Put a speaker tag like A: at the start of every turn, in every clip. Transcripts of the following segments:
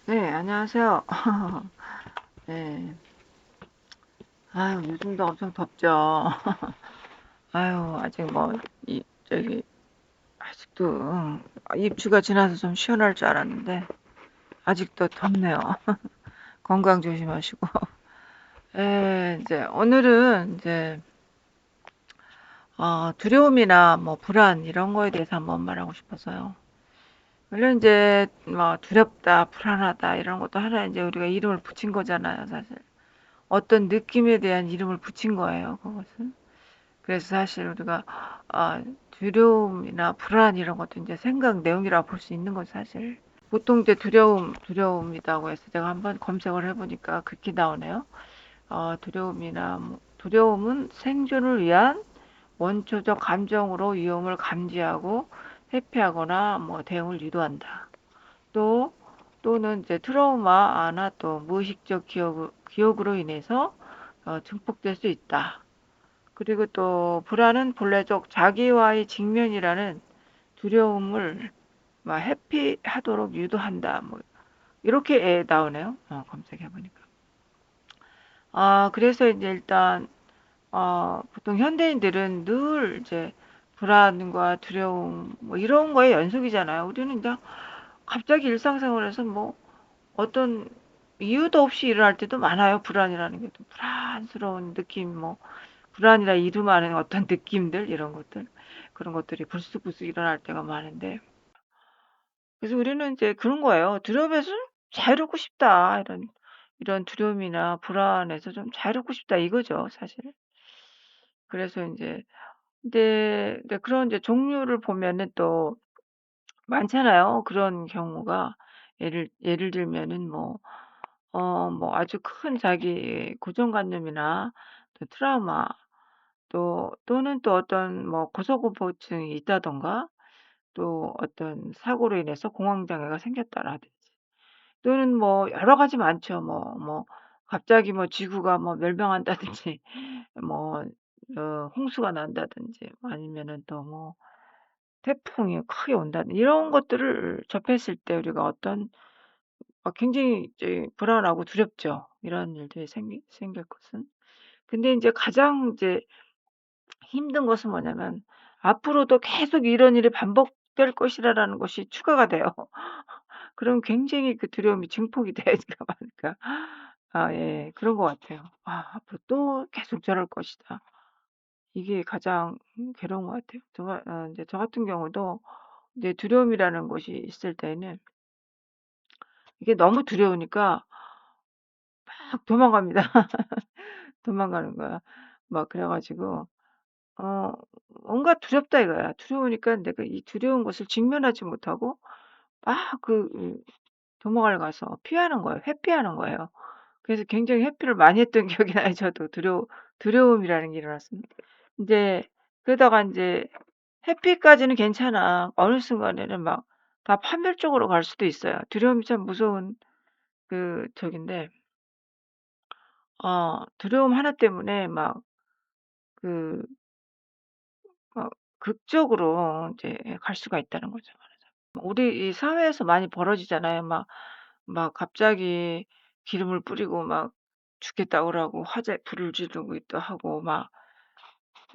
A: 네, 안녕하세요. 네. 아유, 요즘도 엄청 덥죠. 아유, 아직 뭐, 저기, 아직도, 입추가 지나서 좀 시원할 줄 알았는데, 아직도 덥네요. 건강 조심하시고. 이제, 오늘은 이제, 두려움이나 뭐, 불안, 이런 거에 대해서 한번 말하고 싶어서요. 물론 이제, 뭐, 두렵다, 불안하다, 이런 것도 하나 이제 우리가 이름을 붙인 거잖아요, 사실. 어떤 느낌에 대한 이름을 붙인 거예요, 그것은. 그래서 사실 우리가 아, 두려움이나 불안 이런 것도 이제 생각 내용이라고 볼 수 있는 거죠, 사실. 보통 이제 두려움이라고 해서 제가 한번 검색을 해보니까 그렇게 나오네요. 두려움은 생존을 위한 원초적 감정으로 위험을 감지하고 회피하거나 뭐 대응을 유도한다. 또 또는 이제 트라우마나 또 무의식적 기억으로 인해서 증폭될 수 있다. 그리고 또 불안은 본래적 자기와의 직면이라는 두려움을 막 회피하도록 유도한다. 뭐 이렇게 나오네요. 검색해 보니까. 그래서 이제 일단 보통 현대인들은 늘 이제 불안과 두려움 뭐 이런 거의 연속이잖아요. 우리는 그냥 갑자기 일상생활에서 뭐 어떤 이유도 없이 일어날 때도 많아요. 불안이라는 게 또 불안스러운 느낌 뭐 불안이라 이름 아는 어떤 느낌들 이런 것들 그런 것들이 불쑥불쑥 일어날 때가 많은데 그래서 우리는 이제 그런 거예요. 두려움에서 좀 자유롭고 싶다 이런 두려움이나 불안에서 좀 자유롭고 싶다 이거죠 사실. 그래서 이제 근데 그런 이제 종류를 보면은 또 많잖아요. 그런 경우가 예를 들면은 뭐 아주 큰 자기 고정관념이나 또 트라우마 또는 또 어떤 뭐 고소공포증이 있다든가 또 어떤 사고로 인해서 공황장애가 생겼다라든지 또는 뭐 여러 가지 많죠. 뭐 갑자기 뭐 지구가 뭐 멸망한다든지 뭐 홍수가 난다든지 아니면은 또 뭐 태풍이 크게 온다든지 이런 것들을 접했을 때 우리가 어떤 굉장히 이제 불안하고 두렵죠. 이런 일들이 생길 것은. 근데 이제 가장 이제 힘든 것은 뭐냐면 앞으로도 계속 이런 일이 반복될 것이라는 것이 추가가 돼요. 그럼 굉장히 그 두려움이 증폭이 되지가 않을까. 예. 그런 것 같아요. '앞으로 또 계속 저럴 것이다.' 이게 가장 괴로운 것 같아요. 인제 저 같은 경우도 이제 두려움이라는 것이 있을 때에는 이게 너무 두려우니까 막 도망갑니다. 도망가는 거야. 막 그래 가지고 어 뭔가 두렵다 이거야. 두려우니까 내가 이 두려운 것을 직면하지 못하고 막 도망을 가서 피하는 거예요. 회피하는 거예요. 그래서 굉장히 회피를 많이 했던 기억이 나요 저도. 두려움이라는 게 일어났으면. 인제 그러다가 인제 회피까지는 괜찮아. 어느 순간에는 막 다 파멸적으로 갈 수도 있어요. 두려움이 참 무서운 저긴데 두려움 하나 때문에 그 막 극적으로 인제 갈 수가 있다는 거죠 말하자면. 우리 이 사회에서 많이 벌어지잖아요. 막 갑자기 기름을 뿌리고 막 죽겠다고 그러고 화재 불을 지르고 있다 하고 막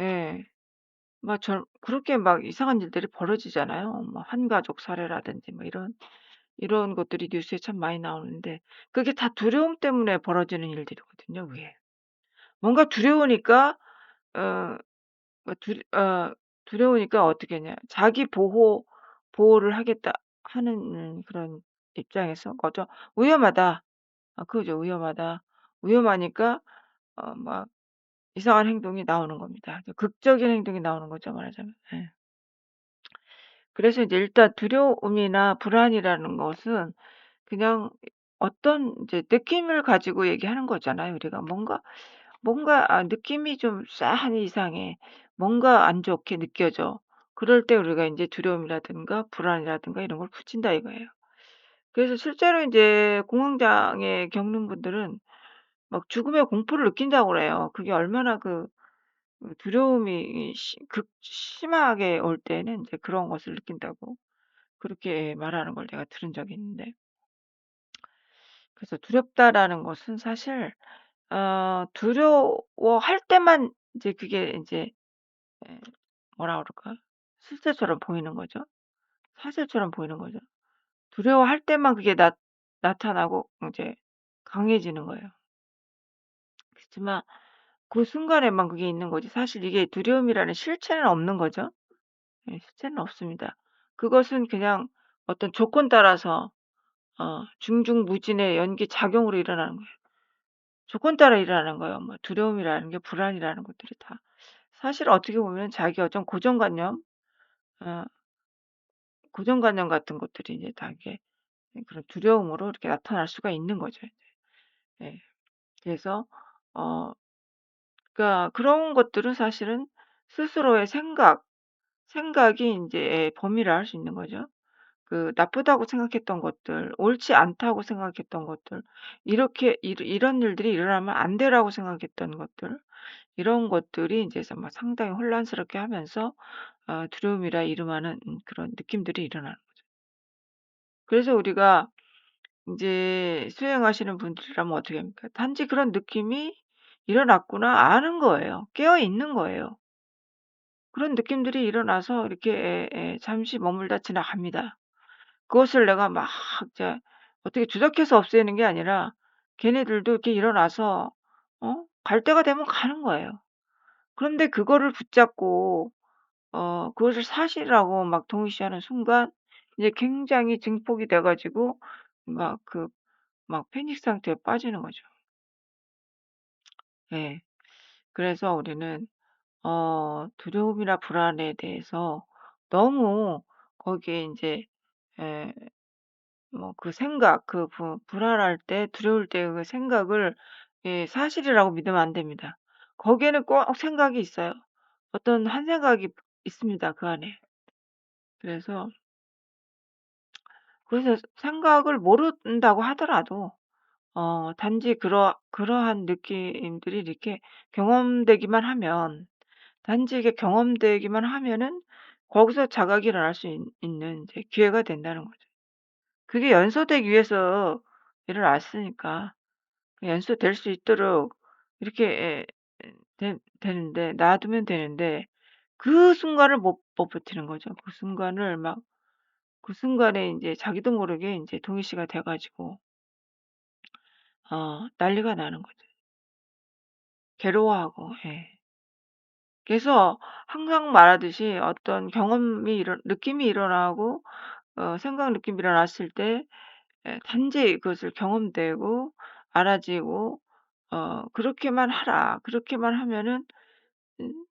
A: 예. 그렇게 막 이상한 일들이 벌어지잖아요. 뭐 한 가족 살해라든지 뭐 이런 것들이 뉴스에 참 많이 나오는데 그게 다 두려움 때문에 벌어지는 일들이거든요 그게. 뭔가 두려우니까 어 뭐 두려우니까 어떻게 했냐. 자기 보호를 하겠다 하는 그런 입장에서 위험하다. 그거죠. 위험하다. 위험하니까 막 이상한 행동이 나오는 겁니다. 극적인 행동이 나오는 거죠 말하자면. 예. 그래서 이제 일단 두려움이나 불안이라는 것은 그냥 어떤 이제 느낌을 가지고 얘기하는 거잖아요 우리가. 뭔가 느낌이 좀 싸하니 이상해. 뭔가 안 좋게 느껴져. 그럴 때 우리가 인제 두려움이라든가 불안이라든가 이런 걸 붙인다 이거예요. 그래서 실제로 인제 공황장애 겪는 분들은 막 죽음의 공포를 느낀다고 그래요. 그게 얼마나 두려움이 심하게 올 때는 인제 그런 것을 느낀다고 그렇게 말하는 걸 내가 들은 적이 있는데 그래서 두렵다라는 것은 사실 두려워할 때만 이제 그게 인제 예 뭐라 그럴까? 실제처럼 보이는 거죠. 사실처럼 보이는 거죠. 두려워할 때만 그게 나타나고 인제 강해지는 거예요. 그렇지만 그 순간에만 그게 있는 거지 사실 이게 두려움이라는 실체는 없는 거죠. 예 실체는 없습니다. 그것은 그냥 어떤 조건 따라서 중중무진의 연기 작용으로 일어나는 거예요. 조건 따라 일어나는 거예요. 뭐 두려움이라는 게 불안이라는 것들이 다. 사실 어떻게 보면 자기 어떤 고정관념 어 고정관념 같은 것들이 이제 다 이게 그런 두려움으로 이렇게 나타날 수가 있는 거죠. 예. 그래서 어 그러니까 그런 것들은 사실은 스스로의 생각이 인제 범위를 할 수 있는 거죠. 그 나쁘다고 생각했던 것들, 옳지 않다고 생각했던 것들, 이렇게 이런 일들이 일어나면 안 되라고 생각했던 것들, 이런 것들이 인제 막 상당히 혼란스럽게 하면서 두려움이라 이름하는 그런 느낌들이 일어나는 거죠. 그래서 우리가 인제 수행하시는 분들이라면 어떻게 합니까? 단지 그런 느낌이 일어났구나 아는 거예요. 깨어 있는 거예요. 그런 느낌들이 일어나서 이렇게 잠시 머물다 지나갑니다. 그것을 내가 막 이제 어떻게 주작해서 없애는 게 아니라 걔네들도 이렇게 일어나서 갈 때가 되면 가는 거예요. 그런데 그거를 붙잡고 그것을 사실이라고 막 동의시하는 순간 이제 굉장히 증폭이 돼 가지고 막 막 패닉 상태에 빠지는 거죠. 예. 그래서 우리는 두려움이나 불안에 대해서 너무 거기에 인제 예 뭐 그 생각 그 불안할 때 두려울 때 그 생각을 예 사실이라고 믿으면 안 됩니다. 거기에는 꼭 생각이 있어요. 어떤 한 생각이 있습니다, 그 안에. 그래서 생각을 모른다고 하더라도 단지 그러한 느낌들이 이렇게 경험되기만 하면 단지 이게 경험되기만 하면은 거기서 자각이 일어날 수 있는 이제 기회가 된다는 거죠. 그게 연소되기 위해서 일어났으니까 연소될 수 있도록 이렇게 되는데 놔두면 되는데 그 순간을 못 버티는 거죠. 그 순간을 막 그 순간에 인제 자기도 모르게 인제 동의 씨가 돼 가지고 난리가 나는 거죠. 괴로워하고 예. 그래서 항상 말하듯이 어떤 경험이 느낌이 일어나고 생각 느낌이 일어났을 때 단지 그것을 경험되고 알아지고 "그렇게만 하라." 그렇게만 하면은 음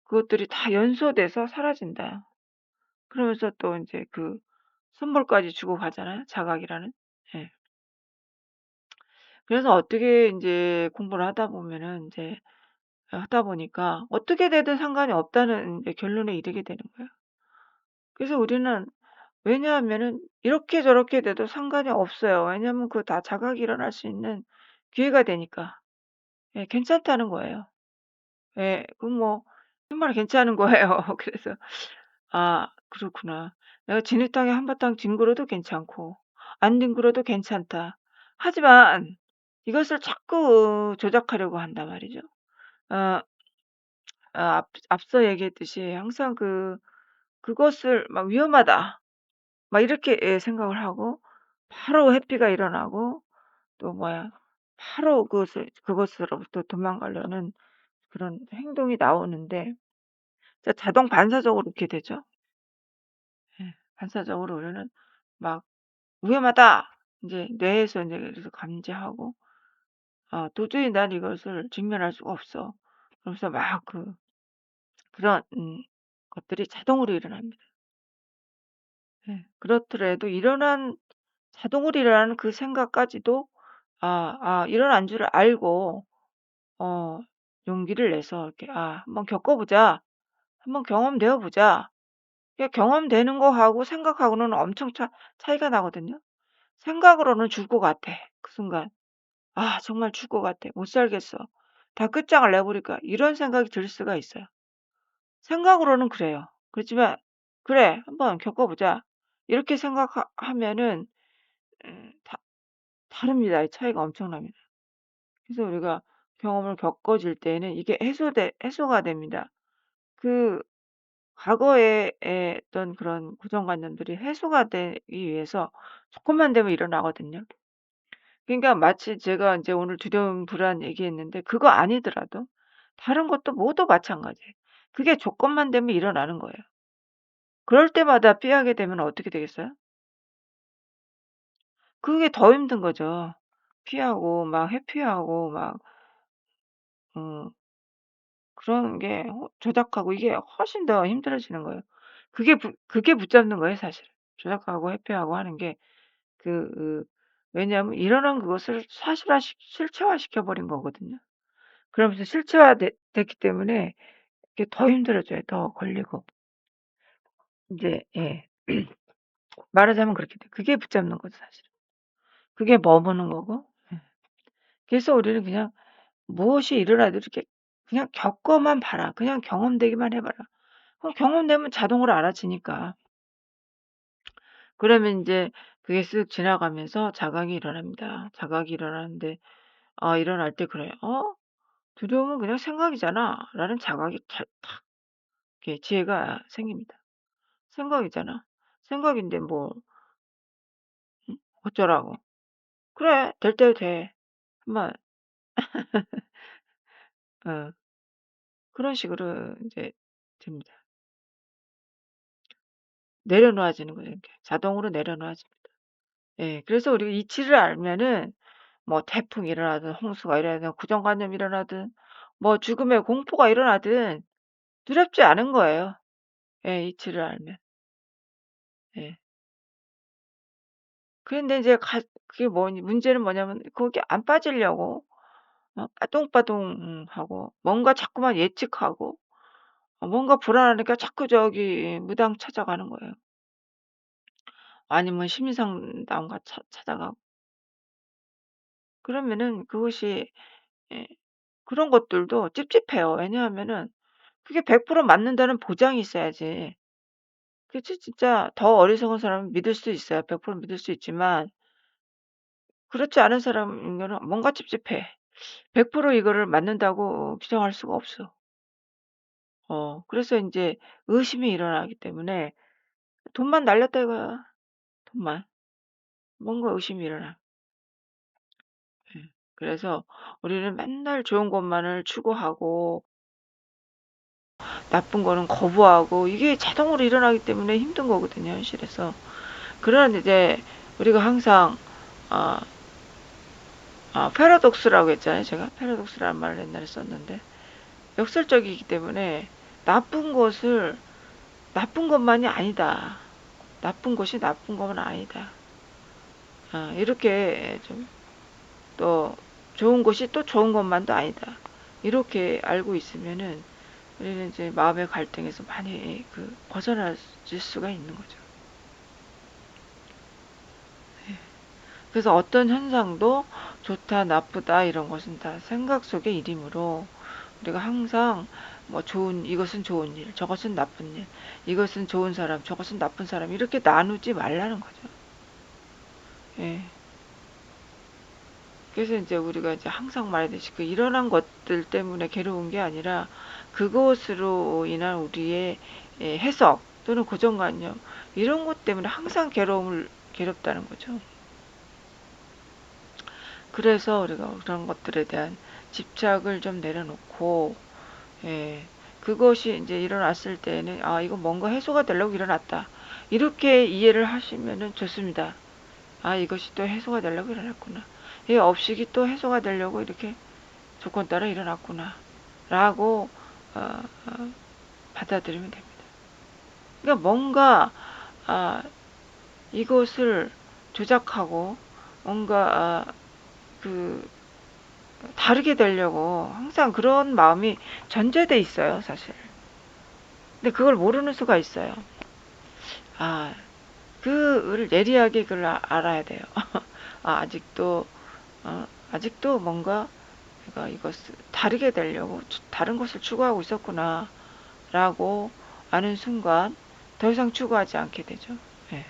A: 그것들이 다 연소돼서 사라진다. 그러면서 또 인제 그 선물까지 주고 가잖아요, 자각이라는. 예. 그래서 어떻게 인제 공부를 하다 보면은 인제 하다 보니까 어떻게 되든 상관이 없다는 이제 결론에 이르게 되는 거예요. 그래서 우리는 왜냐하면은 이렇게 저렇게 돼도 상관이 없어요. 왜냐하면 그거 다 자각이 일어날 수 있는 기회가 되니까. 예 괜찮다는 거예요. 예. 그럼 뭐 정말 괜찮은 거예요. 그래서 '아 그렇구나. 내가 진흙탕에 한바탕 뒹굴어도 괜찮고 안 뒹굴어도 괜찮다.' 하지만 이것을 자꾸 조작하려고 한단 말이죠. 어 앞서 얘기했듯이 항상 그것을 막 '위험하다.' 막 이렇게 생각을 하고 바로 회피가 일어나고 또 뭐야 바로 그것으로부터 도망가려는 그런 행동이 나오는데 자동 반사적으로 그렇게 되죠. 예. 반사적으로 우리는 막 '위험하다.' 인제 뇌에서 인제 그래서 감지하고 '도저히 난 이것을 직면할 수가 없어.' 그러면서 막 그런 것들이 자동으로 일어납니다. 예. 그렇더라도 자동으로 일어나는 그 생각까지도 일어난 줄을 알고 어 용기를 내서 이렇게 '한번 겪어 보자. 한번 경험되어 보자.' 이게 경험되는 거하고 생각하고는 엄청 차이가 나거든요. 생각으로는 죽을 것 같아 그 순간. '아 정말 죽을 것 같아. 못 살겠어. 다 끝장을 내 버릴까.' 이런 생각이 들 수가 있어요. 생각으로는 그래요. 그렇지만 '그래 한번 겪어 보자.' 이렇게 하면은 다 다릅니다. 이 차이가 엄청납니다. 그래서 우리가 경험을 겪어질 때에는 이게 해소가 됩니다. 그 과거에 어떤 그런 고정관념들이 해소가 되기 위해서 조금만 되면 일어나거든요. 그러니까 마치 제가 인제 오늘 두려움, 불안 얘기했는데 그거 아니더라도 다른 것도 모두 마찬가지예요. 그게 조건만 되면 일어나는 거예요. 그럴 때마다 피하게 되면 어떻게 되겠어요? 그게 더 힘든 거죠. 피하고 막 회피하고 막 어 그런 게 조작하고 이게 훨씬 더 힘들어지는 거예요. 그게 붙잡는 거예요 사실은. 조작하고 회피하고 하는 게 왜냐하면 일어난 그것을 실체화시켜 버린 거거든요. 그러면서 됐기 때문에 이게 더 힘들어져요. 더 걸리고. 인제 예. 말하자면 그렇게 돼요. 그게 붙잡는 거죠 사실은. 그게 머무는 거고. 예. 그래서 우리는 그냥 무엇이 일어나도 이렇게 그냥 겪어만 봐라. 그냥 경험되기만 해 봐라. 그럼 경험되면 자동으로 알아지니까. 그러면 인제 그게 쓱 지나가면서 자각이 일어납니다. 자각이 일어나는데 일어날 때 그래요. '두려움은 그냥 생각이잖아.'라는 자각이 탁 이렇게 지혜가 생깁니다. '생각이잖아. 생각인데 뭐 어쩌라고. 그래 될 대로 돼.' 한번 어 그런 식으로 인제 됩니다. 내려놓아지는 거예요 이렇게. 자동으로 내려놓아집니다. 예. 그래서 우리가 이치를 알면은 뭐 태풍이 일어나든 홍수가 일어나든 고정관념이 일어나든 뭐 죽음의 공포가 일어나든 두렵지 않은 거예요. 예 이치를 알면. 예. 그런데 이제 그게 문제는 뭐냐면 거기 안 빠지려고 빠뚱빠뚱하고 뭔가 자꾸만 예측하고 뭔가 불안하니까 자꾸 저기 무당 찾아가는 거예요. 아니면 심리상담가 찾아가고. 그러면은 그것이 예 그런 것들도 찝찝해요. 왜냐하면은 그게 100% 맞는다는 보장이 있어야지. 그치 진짜 더 어리석은 사람은 믿을 수 있어요. 100% 믿을 수 있지만 그렇지 않은 사람은 뭔가 찝찝해. 100% 이거를 맞는다고 규정할 수가 없어. 그래서 인제 의심이 일어나기 때문에 돈만 날렸다 이거야. 돈만. 뭔가 의심이 일어나. 예. 그래서 우리는 맨날 좋은 것만을 추구하고 나쁜 거는 거부하고 이게 자동으로 일어나기 때문에 힘든 거거든요, 현실에서. 그런 이제 우리가 항상 아 패러독스라고 했잖아요, 제가. 패러독스라는 말을 옛날에 썼는데 역설적이기 때문에 나쁜 것을 나쁜 것만이 아니다. 나쁜 것이 나쁜 것은 아니다. 이렇게 좀 또 좋은 것이 또 좋은 것만도 아니다. 이렇게 알고 있으면은 우리는 이제 마음의 갈등에서 많이 벗어날 수가 있는 거죠. 그래서 어떤 현상도 좋다, 나쁘다 이런 것은 다 생각 속의 일이므로 우리가 항상 뭐 이것은 좋은 일, 저것은 나쁜 일, 이것은 좋은 사람, 저것은 나쁜 사람 이렇게 나누지 말라는 거죠. 예. 그래서 이제 우리가 이제 항상 말하듯이 일어난 것들 때문에 괴로운 게 아니라 그것으로 인한 우리의 해석 또는 고정관념 이런 것 때문에 항상 괴롭다는 거죠. 그래서 우리가 그런 것들에 대한 집착을 좀 내려놓고 예, 그것이 이제 일어났을 때는 이거 뭔가 해소가 되려고 일어났다. 이렇게 이해를 하시면은 좋습니다. 이것이 또 해소가 되려고 일어났구나. 이 업식이 또 해소가 되려고 이렇게 조건 따라 일어났구나. 라고 어, 어, 받아들이면 됩니다. 그러니까 뭔가 이것을 조작하고 뭔가 그 다르게 되려고 항상 그런 마음이 전제돼 있어요, 사실. 근데 그걸 모르는 수가 있어요. 아, 그를 예리하게 그걸 알아야 돼요. 아직도 아직도 뭔가 내가 이것을 다르게 되려고 다른 것을 추구하고 있었구나라고 아는 순간 더 이상 추구하지 않게 되죠. 예.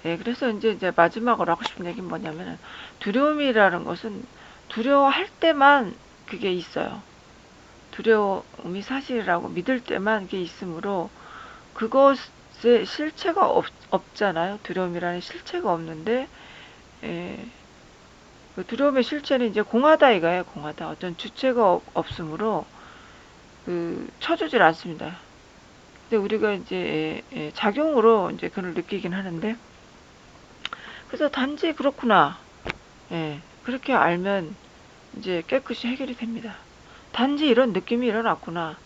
A: 예, 그래서 이제 마지막으로 하고 싶은 얘기는 뭐냐면은 두려움이라는 것은 두려워할 때만 그게 있어요. 두려움이 사실이라고 믿을 때만 그게 있으므로 그것의 실체가 없잖아요. 두려움이라는 실체가 없는데, 예, 그 두려움의 실체는 이제 공하다 이거예요. 공하다. 어떤 주체가 없으므로 그 쳐주질 않습니다. 근데 우리가 이제 작용으로 이제 그걸 느끼긴 하는데, 그래서 단지 그렇구나. 예, 그렇게 알면 이제 깨끗이 해결이 됩니다. 단지 이런 느낌이 일어났구나.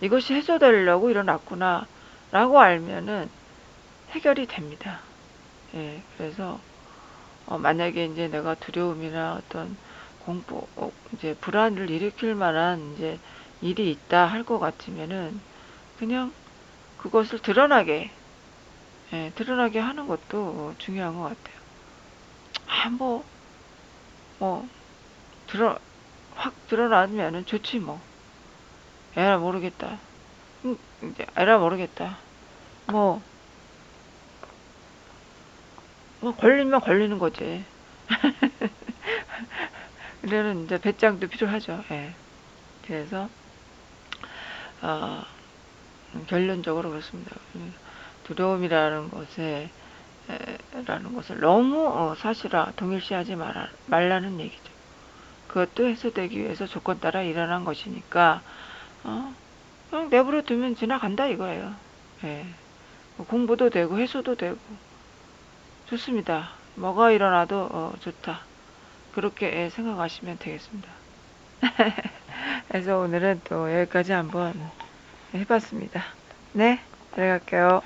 A: 이것이 해소되려고 일어났구나. 라고 알면은 해결이 됩니다. 예, 그래서 만약에 이제 내가 두려움이나 어떤 공포, 이제 불안을 일으킬 만한 이제 일이 있다 할 것 같으면은 그냥 그것을 드러나게, 예, 드러나게 하는 것도 중요한 것 같아요. 아, 뭐, 드러, 확 드러나면은 좋지 뭐. 에라 모르겠다. 이제 에라 모르겠다. 뭐, 뭐 걸리면 걸리는 거지. 이래는 이제 배짱도 필요하죠. 예. 그래서 어, 결론적으로 그렇습니다. 두려움이라는 것에 라는 것을 너무 사실화 동일시하지 말라는 얘기죠. 그것도 해소되기 위해서 조건 따라 일어난 것이니까 그냥 내버려 두면 지나간다 이거예요. 예. 뭐 공부도 되고 해소도 되고 좋습니다. 뭐가 일어나도 좋다. 그렇게 생각하시면 되겠습니다. 그래서 오늘은 또 여기까지 한번 해봤습니다. 네, 들어갈게요.